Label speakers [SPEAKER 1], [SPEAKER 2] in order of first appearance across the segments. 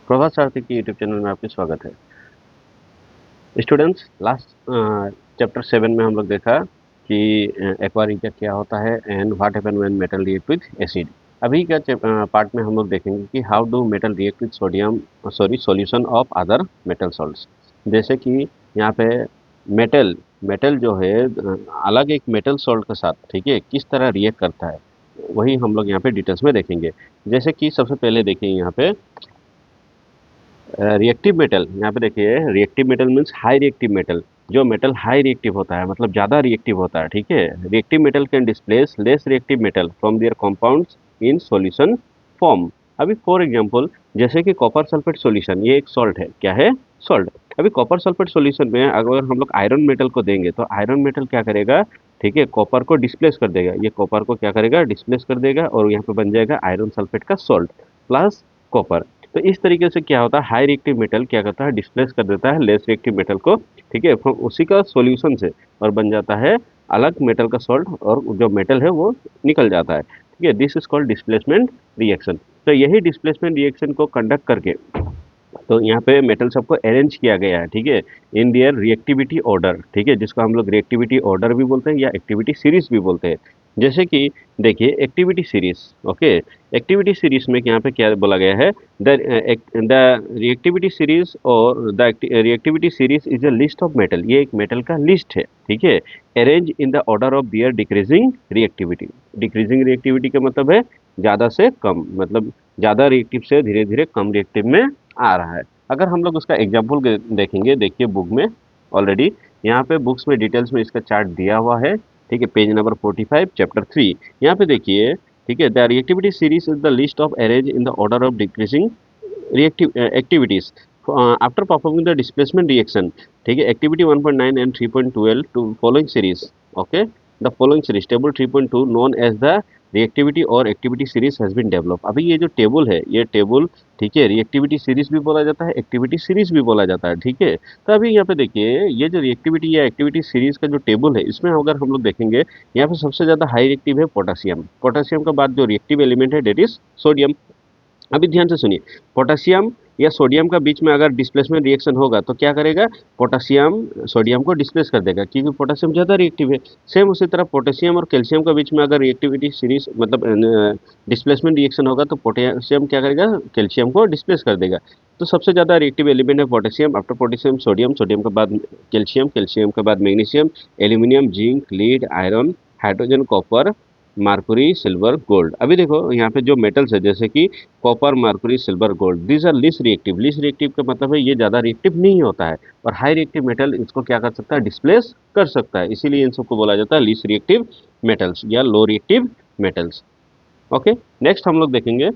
[SPEAKER 1] प्रभात सारथी की YouTube channel में आपका स्वागत है। स्टूडेंट्स, लास्ट चैप्टर 7 में हम लोग देखा कि एक्वा रिएक्टर क्या होता है and what happen when metal react with acid. अभी का पार्ट में हम लोग देखेंगे कि how do metal react with sodium solution of other metal salts. जैसे कि यहाँ पे मेटल मेटल जो है अलग एक मेटल सॉल्ट के साथ, ठीक है, किस तरह रिएक्ट करता है, वही हम लोग यहाँ पे डिटेल्स में देखेंगे। जैसे कि सबसे पहले देखिए यहाँ पे रिएक्टिव मेटल। यहाँ पे देखिए reactive metal means high reactive metal. जो मेटल हाई रिएक्टिव होता है मतलब ज़्यादा रिएक्टिव होता है, ठीक है। Reactive metal can displace less reactive metal from there compounds in solution form. अभी फॉर एग्जांपल जैसे कि कॉपर सल्फेट सॉल्यूशन, ये एक सॉल्ट है, क्या है, सॉल्ट। अभी कॉपर सल्फेट सॉल्यूशन में अगर हम लोग आयरन मेटल को देंगे तो आयरन मेटल क्या करेगा, ठीक है, कॉपर को डिस्प्लेस कर देगा। ये कॉपर को क्या करेगा, डिस्प्लेस कर देगा और यहाँ पे बन जाएगा आयरन सल्फेट का सॉल्ट प्लस कॉपर। तो इस तरीके से क्या होता है, हाई रिएक्टिव मेटल क्या करता है, डिस्प्लेस कर देता है लेस रिएक्टिव मेटल को, ठीक है, from उसी का सॉल्यूशन से, और बन जाता है अलग मेटल का सॉल्ट, और जो मेटल है वो निकल जाता है, ठीक है। This is called displacement reaction. तो यही डिस्प्लेसमेंट रिएक्शन को कंडक्ट करके तो यहाँ पे मेटल सबको अरेंज किया गया है, ठीक है, इन दियर रिएक्टिविटी ऑर्डर, ठीक है, जिसको हम लोग रिएक्टिविटी ऑर्डर भी बोलते हैं या एक्टिविटी सीरीज भी बोलते हैं। जैसे कि देखिए activity series, okay. Activity series में यहाँ पे क्या बोला गया है, द रिएक्टिविटी सीरीज और the reactivity series is a list of metal. ये एक मेटल का लिस्ट है, ठीक है, arrange in the order of their decreasing reactivity. Decreasing reactivity का मतलब है ज़्यादा से कम, मतलब ज़्यादा रिएक्टिव से धीरे धीरे कम रिएक्टिव में आ रहा है। अगर हम लोग उसका एग्जाम्पल देखेंगे, देखिए बुक में ऑलरेडी यहाँ पे बुक्स में डिटेल्स में इसका चार्ट दिया हुआ है, ठीक है, पेज नंबर 45 चैप्टर 3। यहाँ पे देखिए, ठीक है, the reactivity series is the list of arrange in the order of decreasing reactive activities after performing the displacement reaction, ठीक है, activity 1.9 and 3.12 to following series, okay, the following series table 3.2 known as the reactivity और activity series has been develop. अभी ये जो table है, ये table, ठीक है, रिएक्टिविटी सीरीज भी बोला जाता है, एक्टिविटी सीरीज भी बोला जाता है, ठीक है। तो अभी यहाँ पे देखिए ये जो रिएक्टिविटी या एक्टिविटी सीरीज का जो टेबल है, इसमें अगर हम लोग देखेंगे, यहाँ पे सबसे ज्यादा हाई रिएक्टिव है पोटासियम। पोटासियम के बाद जो रिएक्टिव एलिमेंट है डेट इज सोडियम। अभी ध्यान से सुनिए, पोटेशियम या सोडियम का बीच में अगर डिस्प्लेसमेंट रिएक्शन होगा तो क्या करेगा, पोटेशियम सोडियम को डिस्प्लेस कर देगा क्योंकि पोटेशियम ज़्यादा रिएक्टिव है। सेम उसी तरह पोटेशियम और कैल्शियम के बीच में अगर रिएक्टिविटी सीरीज मतलब डिस्प्लेसमेंट रिएक्शन होगा तो पोटेशियम क्या करेगा, कैल्शियम को डिस्प्लेस कर देगा। तो सबसे ज़्यादा रिएक्टिव एलिमेंट है potassium, after potassium sodium, sodium के बाद कैल्शियम, कैल्शियम के बाद magnesium, aluminium, zinc, lead, iron, hydrogen, copper, mercury, silver, gold. अभी देखो यहाँ पे जो मेटल्स है जैसे कि copper, mercury, silver, gold, these are least reactive. Least reactive का मतलब है ये ज़्यादा रिएक्टिव नहीं होता है, और हाई रिएक्टिव मेटल इसको क्या कर सकता है, डिस्प्लेस कर सकता है, इसीलिए इन सबको बोला जाता है लीस्ट रिएक्टिव मेटल्स या low reactive metals. Okay, next हम लोग देखेंगे,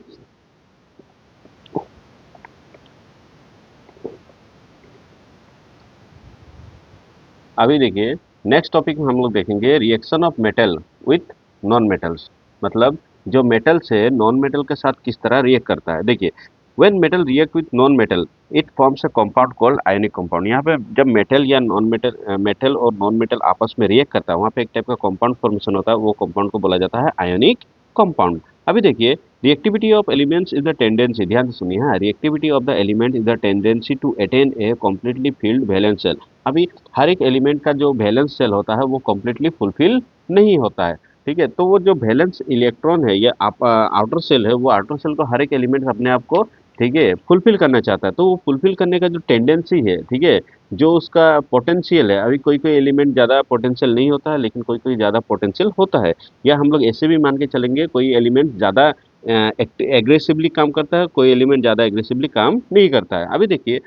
[SPEAKER 1] अभी देखिए नेक्स्ट टॉपिक में हम लोग देखेंगे reaction of metal with non metals. मतलब जो मेटल्स है नॉन मेटल के साथ किस तरह रिएक्ट करता है। देखिए when metal react with non metal it forms a compound called ionic compound. यहाँ पे जब मेटल या नॉन मेटल मेटल और नॉन मेटल आपस में रिएक्ट करता है, वहाँ पे एक टाइप का कंपाउंड फॉर्मेशन होता है, वो कंपाउंड को बोला जाता है आयनिक कंपाउंड। अभी देखिए reactivity of elements is the tendency, ध्यान से सुनिए, हाँ, reactivity of the element is the tendency to attain a completely filled valence shell. अभी हर एक एलिमेंट का जो वैलेंस शेल होता है वो कम्प्लीटली फुलफिल नहीं होता है, ठीक है। तो वो जो वैलेंस इलेक्ट्रॉन है या आउटर सेल है, वो आउटर सेल को हर एक एलिमेंट अपने आप को, ठीक है, फुलफिल करना चाहता है। तो वो फुलफिल करने का जो टेंडेंसी है, ठीक है, जो उसका पोटेंशियल है, अभी कोई कोई एलिमेंट ज़्यादा पोटेंशियल नहीं होता है लेकिन कोई कोई ज़्यादा पोटेंशियल होता है, या हम लोग ऐसे भी मान के चलेंगे कोई एलिमेंट ज़्यादा एग्रेसिवली काम करता है, कोई एलिमेंट ज़्यादा एग्रेसिवली काम नहीं करता है। अभी देखिए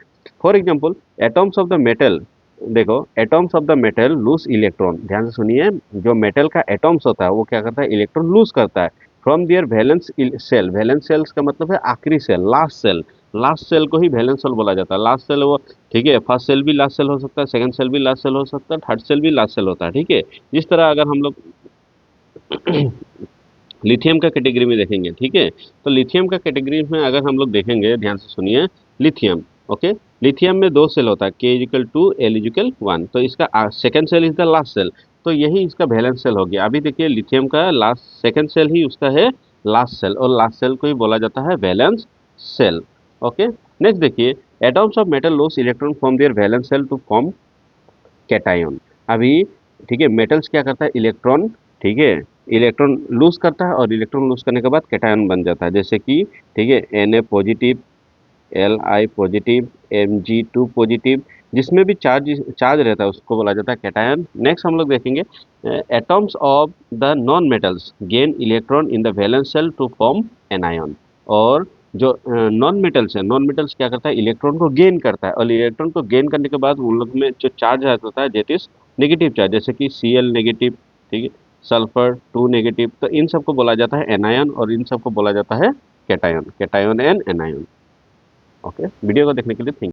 [SPEAKER 1] for example atoms of the metal, देखो atoms of the metal lose electron, ध्यान से सुनिए, जो मेटल का एटॉम्स होता है वो क्या करता है, इलेक्ट्रॉन लूज करता है from their valence shell. Valence shells का मतलब है आखिरी shell, last shell. Last shell को ही वैलेंस सेल बोला जाता है। लास्ट सेल वो, ठीक है, फर्स्ट सेल भी लास्ट सेल हो सकता है, सेकंड सेल भी लास्ट सेल हो सकता है, थर्ड सेल भी लास्ट सेल होता है, ठीक है। जिस तरह अगर हम लोग लिथियम का कैटेगरी में देखेंगे, ठीक है, तो लिथियम का कैटेगरी में अगर हम लोग देखेंगे, ध्यान से सुनिए, लिथियम, ओके, लिथियम में दो सेल होता है, K is equal to L is equal one, तो इसका second shell is the last shell, तो यही इसका वैलेंस सेल हो गया। अभी देखिए लिथियम का लास्ट सेकंड सेल ही उसका है लास्ट सेल, और लास्ट सेल को ही बोला जाता है वैलेंस सेल, ओके। नेक्स्ट देखिए, atoms of metal lose electron from their valence shell to form cation. अभी ठीक है, मेटल्स क्या करता है, इलेक्ट्रॉन, ठीक है, इलेक्ट्रॉन लूज करता है और इलेक्ट्रॉन लूज करने के बाद कैटायन बन जाता है, जैसे कि ठीक है Na positive, Li positive, Mg2 positive, जिसमें भी चार्ज चार्ज रहता है उसको बोला जाता है कैटायन। नेक्स्ट हम लोग देखेंगे, atoms of the non metals gain electron in the valence shell to form anion. और जो नॉन मेटल्स है, नॉन मेटल्स क्या करता है, इलेक्ट्रॉन को गेन करता है, और इलेक्ट्रॉन को गेन करने के बाद उन लोग में जो चार्ज होता है दैट इज नेगेटिव चार्ज, जैसे कि Cl नेगेटिव, ठीक है, सल्फर 2 नेगेटिव, तो इन सबको बोला जाता है एनायन और इन सबको बोला जाता है cation, cation and anion. Okay, video को देखने के लिए थैंक